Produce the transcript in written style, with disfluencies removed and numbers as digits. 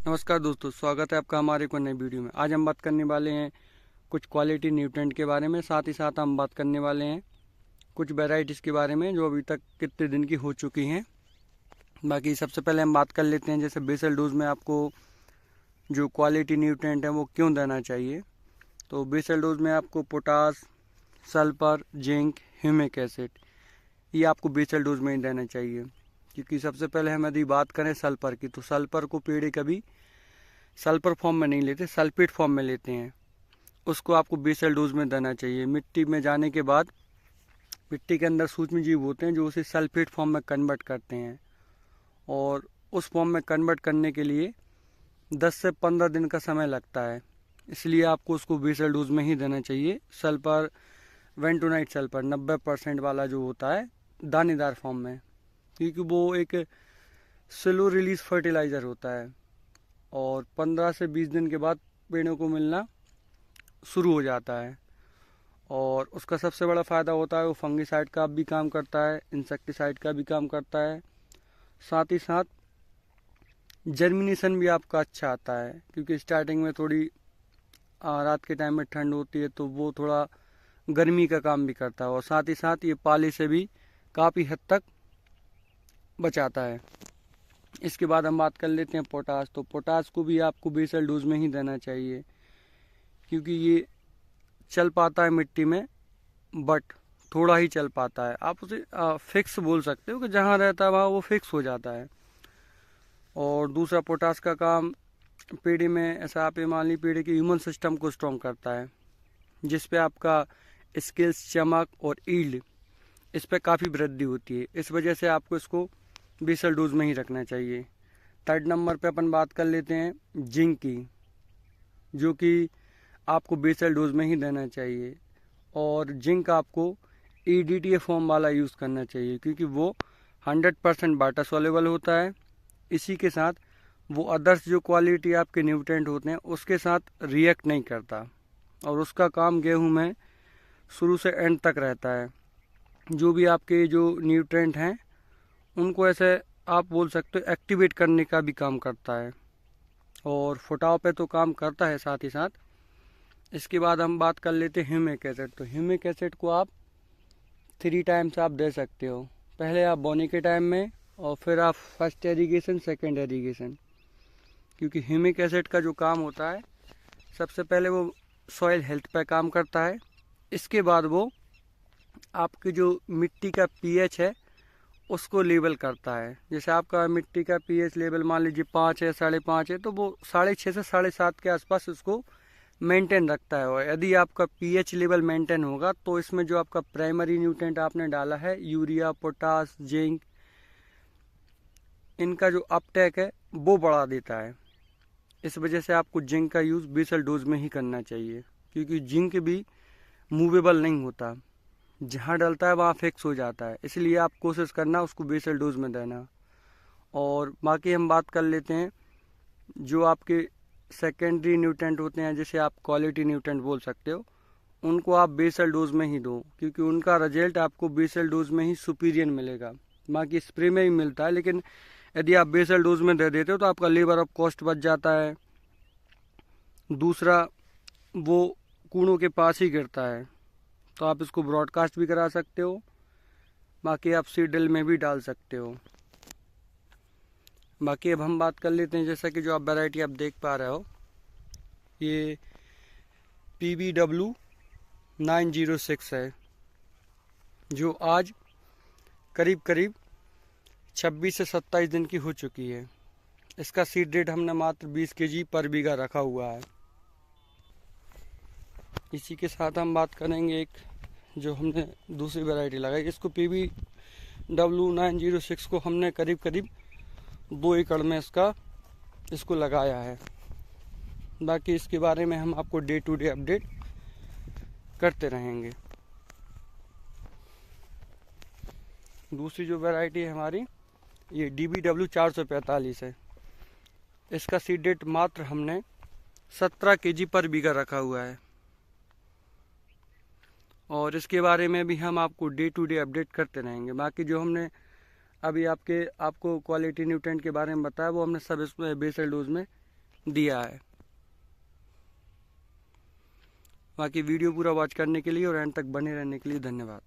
नमस्कार दोस्तों, स्वागत है आपका हमारे को नई वीडियो में। आज हम बात करने वाले हैं कुछ क्वालिटी न्यूट्रेंट के बारे में। साथ ही साथ हम बात करने वाले हैं कुछ वैरायटीज़ के बारे में जो अभी तक कितने दिन की हो चुकी हैं। बाकी सबसे पहले हम बात कर लेते हैं जैसे बेसल डोज में आपको जो क्वालिटी न्यूट्रेंट है वो क्यों देना चाहिए। तो बेसल डोज में आपको potash, sulphur, zinc, humic acid ये आपको बेसल डोज में ही देना चाहिए। क्योंकि सबसे पहले हम यदि बात करें सल्फर की, तो सल्फर को पेड़ कभी सल्फर फॉर्म में नहीं लेते, सल्फेट फॉर्म में लेते हैं। उसको आपको बेसल डोज में देना चाहिए। मिट्टी में जाने के बाद मिट्टी के अंदर सूक्ष्म जीव होते हैं जो उसे सल्फेट फॉर्म में कन्वर्ट करते हैं, और उस फॉर्म में कन्वर्ट करने के लिए 10 से 15 दिन का समय लगता है। इसलिए आपको उसको बेसल डोज में ही देना चाहिए। सल्फर वेंटोनाइट सल्फर 90% वाला जो होता है दानेदार फॉर्म में, क्योंकि वो एक स्लो रिलीज फर्टिलाइज़र होता है और 15 से 20 दिन के बाद पेड़ों को मिलना शुरू हो जाता है। और उसका सबसे बड़ा फ़ायदा होता है वो फंगिसाइड का भी काम करता है, इंसेक्टिसाइड का भी काम करता है। साथ ही साथ जर्मिनेशन भी आपका अच्छा आता है, क्योंकि स्टार्टिंग में थोड़ी रात के टाइम में ठंड होती है तो वो थोड़ा गर्मी का काम भी करता है। और साथ ही साथ ये पाले से भी काफ़ी हद तक बचाता है। इसके बाद हम बात कर लेते हैं पोटास। तो पोटास को भी आपको बेसल डोज में ही देना चाहिए, क्योंकि ये चल पाता है मिट्टी में, बट थोड़ा ही चल पाता है। आप उसे फिक्स बोल सकते हो कि जहाँ रहता है वहाँ वो फिक्स हो जाता है। और दूसरा पोटास का काम पेड़ में ऐसा आप ये मान ली पेड़ के ह्यूमन सिस्टम को स्ट्रॉन्ग करता है, जिस पे आपका स्किल्स, चमक और ईल्ड इस पे काफ़ी वृद्धि होती है। इस वजह से आपको इसको बेसल डोज में ही रखना चाहिए। थर्ड नंबर पे अपन बात कर लेते हैं जिंक की, जो कि आपको बेसल डोज में ही देना चाहिए। और जिंक आपको EDTA फॉर्म वाला यूज़ करना चाहिए, क्योंकि वो 100% वाटर सॉल्युबल होता है। इसी के साथ वो अदर्स जो क्वालिटी आपके न्यूट्रेंट होते हैं उसके साथ रिएक्ट नहीं करता, और उसका काम गेहूं में शुरू से एंड तक रहता है। जो भी आपके जो न्यूट्रेंट हैं उनको ऐसे आप बोल सकते हो एक्टिवेट करने का भी काम करता है, और फुटाव पे तो काम करता है साथ ही साथ। इसके बाद हम बात कर लेते हैं ह्यूमिक एसिड। तो ह्यूमिक एसिड को आप 3 टाइम्स आप दे सकते हो। पहले आप बोने के टाइम में, और फिर आप फर्स्ट एरीगेशन, सेकेंड एरीगेशन। क्योंकि ह्यूमिक एसिड का जो काम होता है, सबसे पहले वो सॉइल हेल्थ पे काम करता है। इसके बाद वो आपकी जो मिट्टी का pH है उसको लेवल करता है। जैसे आपका मिट्टी का pH लेवल मान लीजिए 5 है, 5.5 है, तो वो 6.5 से 7.5 के आसपास उसको मेंटेन रखता है। और यदि आपका pH लेवल मेंटेन होगा तो इसमें जो आपका प्राइमरी न्यूट्रेंट आपने डाला है, यूरिया, पोटास, जिंक, इनका जो अपटेक है वो बढ़ा देता है। इस वजह से आपको जिंक का यूज़ बेसल डोज में ही करना चाहिए, क्योंकि जिंक भी मूवेबल नहीं होता, जहाँ डलता है वहाँ फिक्स हो जाता है। इसलिए आप कोशिश करना उसको बेसल डोज में देना। और बाकी हम बात कर लेते हैं जो आपके सेकेंडरी न्यूट्रेंट होते हैं, जैसे आप क्वालिटी न्यूट्रेंट बोल सकते हो, उनको आप बेसल डोज में ही दो, क्योंकि उनका रिजल्ट आपको बेसल डोज में ही सुपीरियर मिलेगा। बाकी स्प्रे में ही मिलता है, लेकिन यदि आप बेसल डोज में दे देते हो तो आपका लेबर ऑफ कॉस्ट बच जाता है। दूसरा, वो कूड़ों के पास ही गिरता है, तो आप इसको ब्रॉडकास्ट भी करा सकते हो। बाकी आप सीडल में भी डाल सकते हो। बाकी अब हम बात कर लेते हैं, जैसा कि जो आप वैरायटी आप देख पा रहे हो, ये PBW906 है, जो आज करीब करीब 26 से 27 दिन की हो चुकी है। इसका सीड रेट हमने मात्र 20 kg पर बीघा रखा हुआ है। इसी के साथ हम बात करेंगे एक जो हमने दूसरी वैरायटी लगाई। इसको PBW906 को हमने करीब करीब 2 एकड़ में इसको लगाया है। बाकी इसके बारे में हम आपको डे टू डे अपडेट करते रहेंगे। दूसरी जो वैरायटी है हमारी, ये DBW445 है। इसका सीड रेट मात्र हमने 17 kg पर बीघा रखा हुआ है, और इसके बारे में भी हम आपको डे टू डे अपडेट करते रहेंगे। बाकी जो हमने अभी आपको क्वालिटी न्यूट्रेंट के बारे में बताया वो हमने सब इसमें बेसल डोज में दिया है। बाकी वीडियो पूरा वॉच करने के लिए और एंड तक बने रहने के लिए धन्यवाद।